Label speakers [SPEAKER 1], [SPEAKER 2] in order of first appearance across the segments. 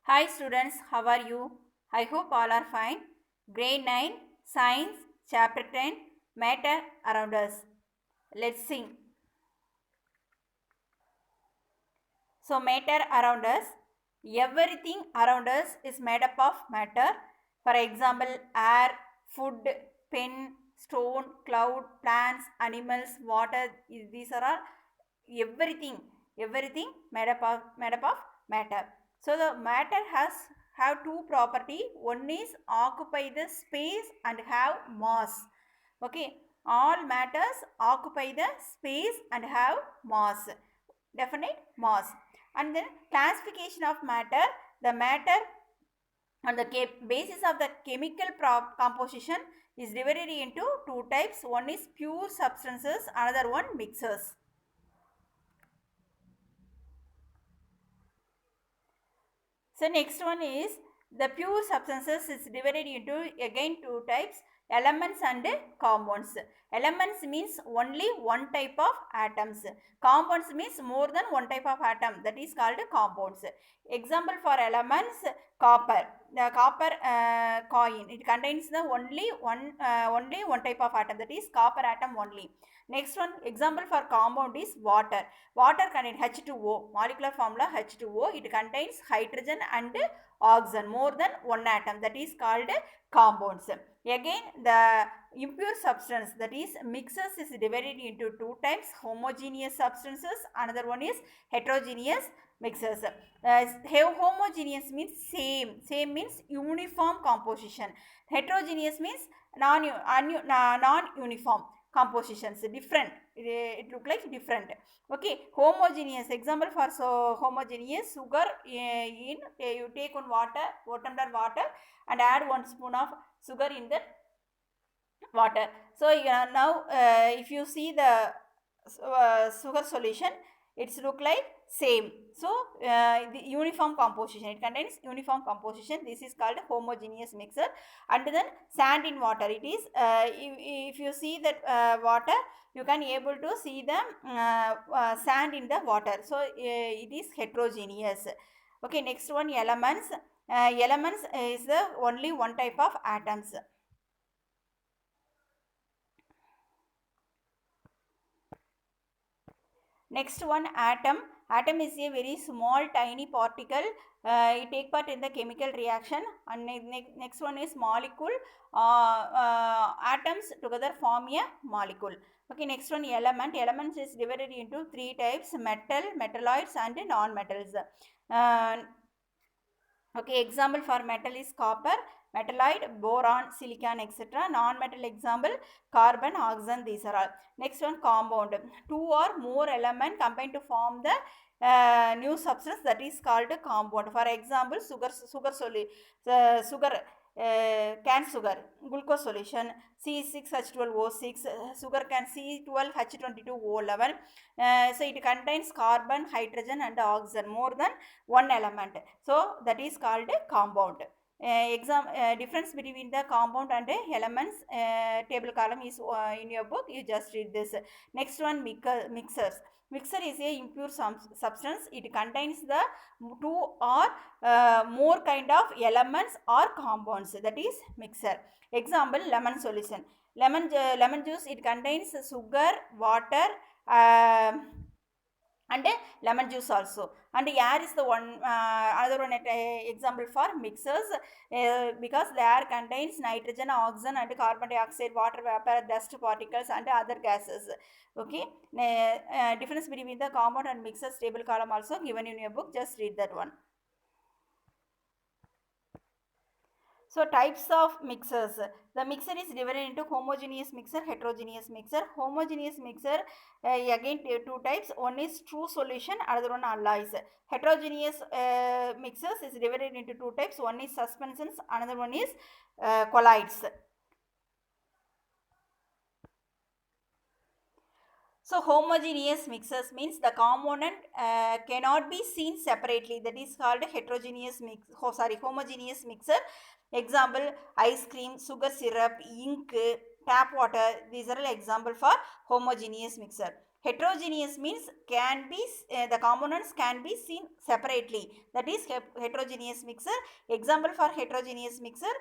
[SPEAKER 1] Hi students, how are you? I hope all are fine. Grade 9, Science, Chapter 10, Matter Around Us. Let's sing. So, matter around us. Everything around us is made up of matter. For example, air, food, pen, stone, cloud, plants, animals, water. These are all everything made up of matter. So the matter have two property. One is occupy the space and have mass. Okay, all matters occupy the space and have mass, definite mass. And then classification of matter. The matter on the basis of the chemical composition is divided into two types. One is pure substances, another one mixers. So next one is the pure substances is divided into again two types, elements and compounds. Elements means only one type of atoms. Compounds means more than one type of atom, that is called compounds. Example for elements, copper. The copper coin, it contains the only one type of atom, that is copper atom only. Next one, example for compound is water. Water contains H2O, molecular formula H2O. It contains hydrogen and oxygen, more than one atom, that is called compounds. Again, the impure substance, that is mixes, is divided into two types, homogeneous substances, another one is heterogeneous mixes. Homogeneous means same means uniform composition. Heterogeneous means non-uniform compositions, different, it look like different. Okay, homogeneous, example for homogeneous sugar, in you take one water, under water, and add 1 spoon of sugar in the water. So now if you see the sugar solution, it's look like same. So the uniform composition, it contains uniform composition, this is called homogeneous mixture. And then sand in water, it is if you see that water, you can able to see the sand in the water, so it is heterogeneous. Okay, next one, elements. Elements is the only one type of atoms. Next one, atom. Atom is a very small tiny particle. It take part in the chemical reaction. And next one is molecule. Atoms together form a molecule. Okay, next one, element. Elements is divided into three types: metal, metalloids, and non-metals. Uh, okay, example for metal is copper, metalloid, boron, silicon, etc. Non-metal example, carbon, oxygen, these are all. Next one, compound. Two or more element combine to form the new substance, that is called compound. For example, sugar, can sugar, glucose solution, C6H12O6, sugar can C12H22O11. So it contains carbon, hydrogen, and oxygen, more than one element. So that is called compound. Difference between the compound and elements, table column is in your book, you just read this. Next one, mixers. Mixer is a impure substance. It contains the two or more kind of elements or compounds, that is mixer. Example, lemon solution. Lemon juice, it contains sugar, water, uh, and lemon juice also. And air is the one, another one example for mixers, because the air contains nitrogen, oxygen, and carbon dioxide, water vapor, dust particles, and other gases. Okay, difference between the compound and mixers, table column also given in your book, just read that one. So types of mixers. The mixer is divided into homogeneous mixer, heterogeneous mixer. Homogeneous mixer, again two types. One is true solution, another one alloys. Heterogeneous mixers is divided into two types. One is suspensions, another one is colloids. So homogeneous mixers means the component cannot be seen separately. That is called heterogeneous homogeneous mixer. Example, ice cream, sugar syrup, ink, tap water. These are all example for homogeneous mixer. Heterogeneous means can be the components can be seen separately. That is heterogeneous mixer. Example for heterogeneous mixer: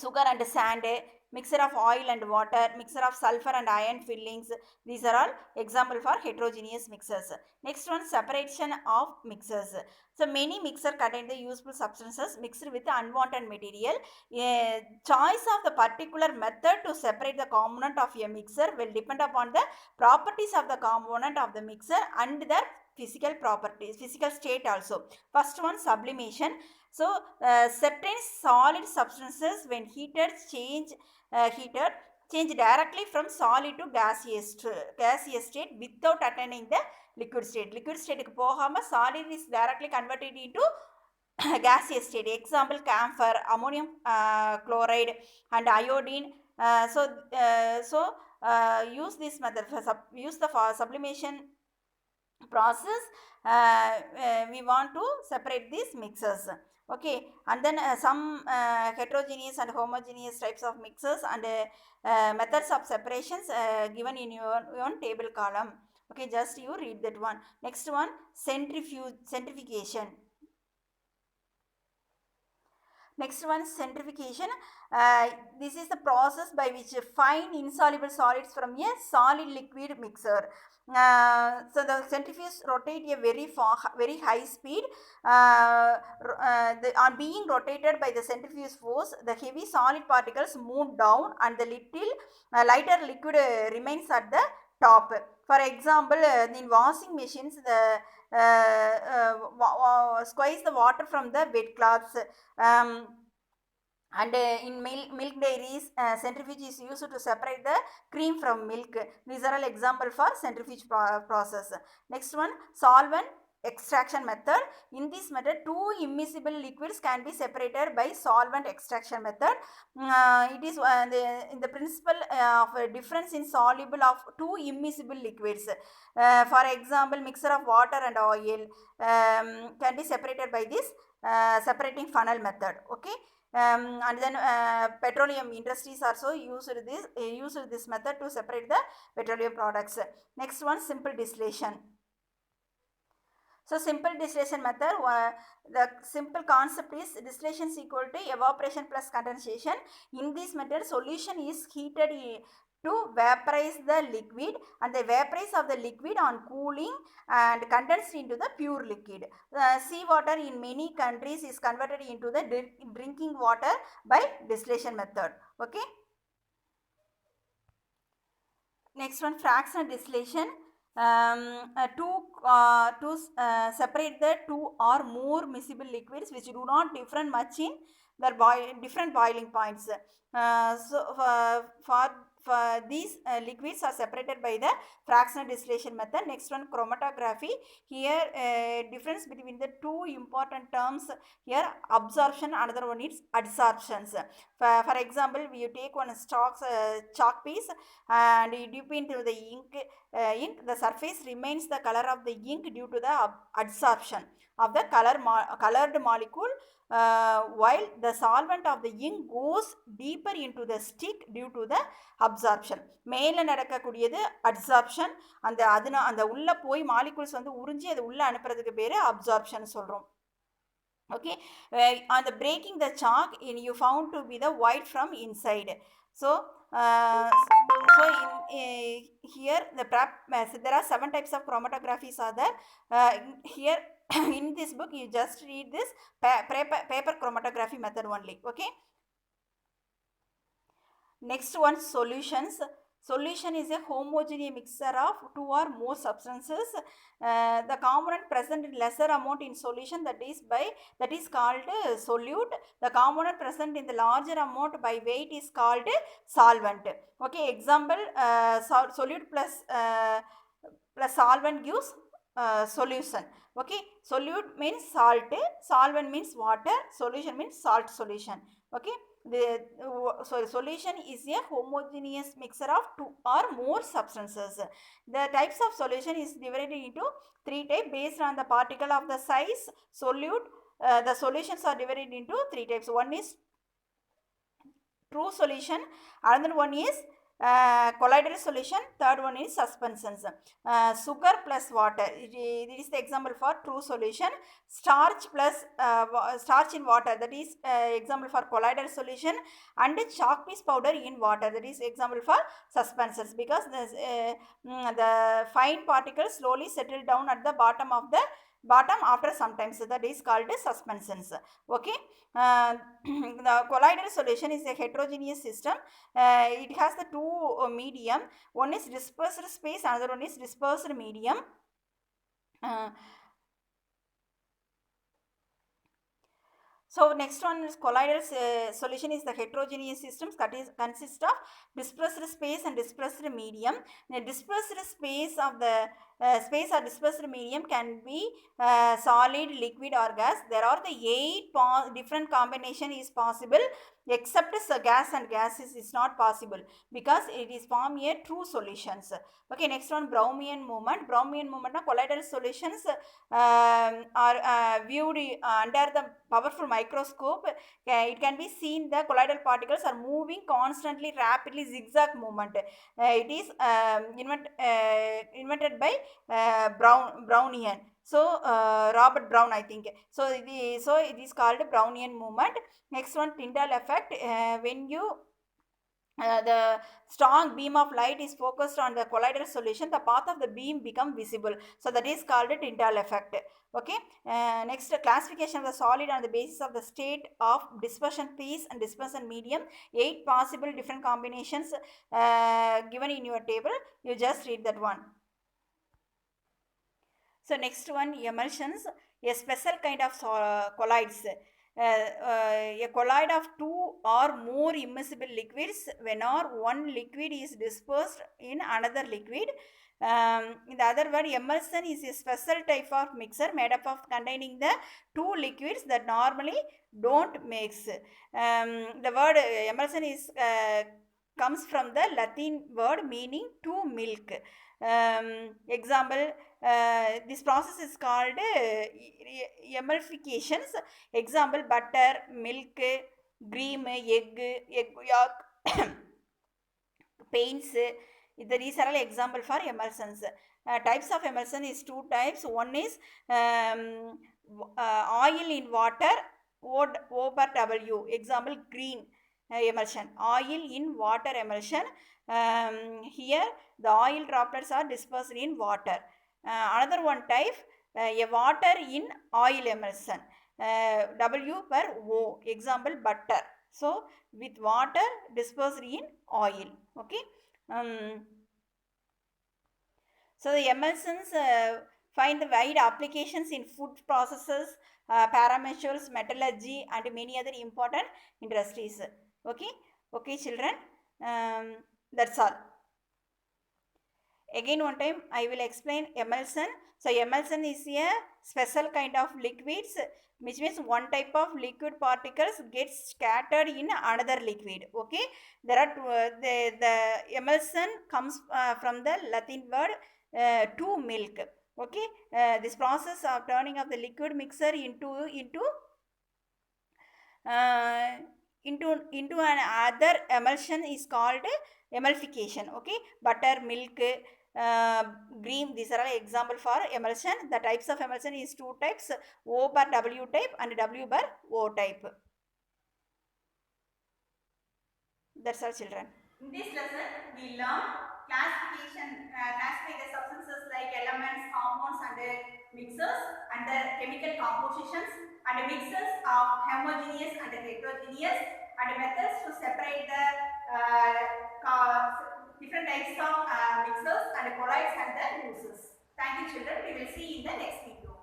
[SPEAKER 1] sugar and sand, mixture of oil and water, mixture of sulfur and iron fillings. These are all example for heterogeneous mixers. Next one, separation of mixers. So many mixer contain the useful substances mixed with unwanted material. A choice of the particular method to separate the component of a mixer will depend upon the properties of the component of the mixer and their physical properties, physical state also. First one, sublimation. So certain solid substances when heated change directly from solid to gaseous state without attaining the liquid state. Liquid state க்கு போகாம solid is directly converted into gaseous state. Example, camphor, ammonium chloride and iodine. Use this method for use the sublimation process. We want to separate these mixers. Okay, and then some heterogeneous and homogeneous types of mixers and methods of separations given in your table column. Okay, just you read that one. Next one, centrifugation. Next one, centrifugation. This is the process by which fine insoluble solids from a solid liquid mixer. So the centrifuge rotate a very high speed. On being rotated by the centrifuge force, the heavy solid particles move down and the little lighter liquid remains at the top. For example, in washing machines, the squeeze the water from the wet cloths. And in milk dairies, centrifuge is used to separate the cream from milk. These are all example for centrifuge process. Next one, solvent extraction method. In this method, two immiscible liquids can be separated by solvent extraction method. It is in the principle of difference in soluble of two immiscible liquids. For example, mixture of water and oil can be separated by this separating funnel method. Okay. And then petroleum industries also used this method to separate the petroleum products. Next one, simple distillation. So simple distillation method, the simple concept is distillation is equal to evaporation plus condensation. In this method, solution is heated to vaporize the liquid, and the vaporize of the liquid on cooling and condensed into the pure liquid. Seawater in many countries is converted into the drinking water by distillation method. Okay. Next one, fractional distillation. To separate the two or more miscible liquids which do not differ much in their different boiling points. For these liquids are separated by the fractional distillation method. Next one, chromatography. Here difference between the two important terms here, absorption, another one is adsorptions. For example, you take one chalk piece and you dip into the ink, the surface remains the color of the ink due to the adsorption of the colored molecule, while the solvent of the ink goes deeper into the stick due to the absorption. மேலே நடக்கக்கூடியது absorption. அந்த உள்ள போய் molecules வந்து உறிஞ்சி அது உள்ள அனுப்புறதுக்கு பேர் அப்சார்ப்ஷன் சொல்கிறோம். Okay, on the breaking the chalk, you found to be the white from inside. So here there are 7 types of chromatographies are there. Here in this book you just read this paper chromatography method only. Okay. Next one, solutions. Solution is a homogeneous mixture of two or more substances. The component present in lesser amount in solution, that is called solute. The component present in the larger amount by weight is called solvent. Okay, example, solute plus solvent gives solution. Okay, solute means salt, solvent means water, solution means salt solution. Okay. Solution is a homogeneous mixture of two or more substances. The types of solution is divided into 3 types based on the particle of the size. Solute, the solutions are divided into 3 types. One is true solution, another one is colloidal solution. Third one is suspensions. Sugar plus water, it is the example for true solution. Starch plus starch in water, that is example for colloidal solution. And chalk piece powder in water, that is example for suspensions, because the fine particles slowly settle down at the bottom after some time, so that is called suspensions. Okay. The colloidal solution is a heterogeneous system. It has the two medium. One is dispersed space, another one is dispersed medium. Uh, So next one is colloidal solution is the heterogeneous systems that is consist of dispersed space and dispersed medium. The dispersed space of the space or dispersed medium can be solid, liquid or gas. There are the 8 different combination is possible, except gas and gases is not possible because it is form a true solutions. Okay, next one, Brownian movement. Brownian movement colloidal solutions are viewed under the powerful microscope. It can be seen the colloidal particles are moving constantly, rapidly, zigzag movement. It is invented by Brownian. So Robert Brown, I think. So it is called Brownian movement. Next one, Tyndall effect. When you the strong beam of light is focused on the colloidal solution, the path of the beam become visible. So that is called a Tyndall effect. Okay. Next, classification of the solid on the basis of the state of dispersion phase and dispersion medium. 8 possible different combinations given in your table. You just read that one. So next one, emulsions, a special kind of colloids. A colloid of 2 or more immiscible liquids when or one liquid is dispersed in another liquid. In the other word, emulsion is a special type of mixture made up of containing the 2 liquids that normally don't mix. The word emulsion is comes from the Latin word meaning to milk. Example, this process is called emulsifications. Example, butter, milk, cream, egg yolk, paints. These are all example for emulsions. Types of emulsion is 2 types. One is oil in water, O per W. Example, green emulsion. Oil in water emulsion. Here the oil droplets are dispersed in water. Another one type, a water in oil emulsion. W per O. Example, butter. So with water dispersed in oil. Okay. So the emulsions find the wide applications in food processes, parameters, metallurgy and many other important industries. Okay. Okay children, that's all. Again one time I will explain emulsion. So emulsion is a special kind of liquids, which means one type of liquid particles gets scattered in another liquid. Okay, there are the emulsion comes from the Latin word to milk. Okay, this process of turning of the liquid mixture uh, into an other emulsion is called emulsification. Okay, butter, milk, cream, these are all example for emulsion. The types of emulsion is 2 types, O per W type and W per O type. That's all children. In this lesson we learn classify the substances like elements, compounds and mixers and the chemical compositions and mixes of homogeneous and heterogeneous and methods to separate the different types of mixers and colloids and the uses. Thank you children. We will see in the next video.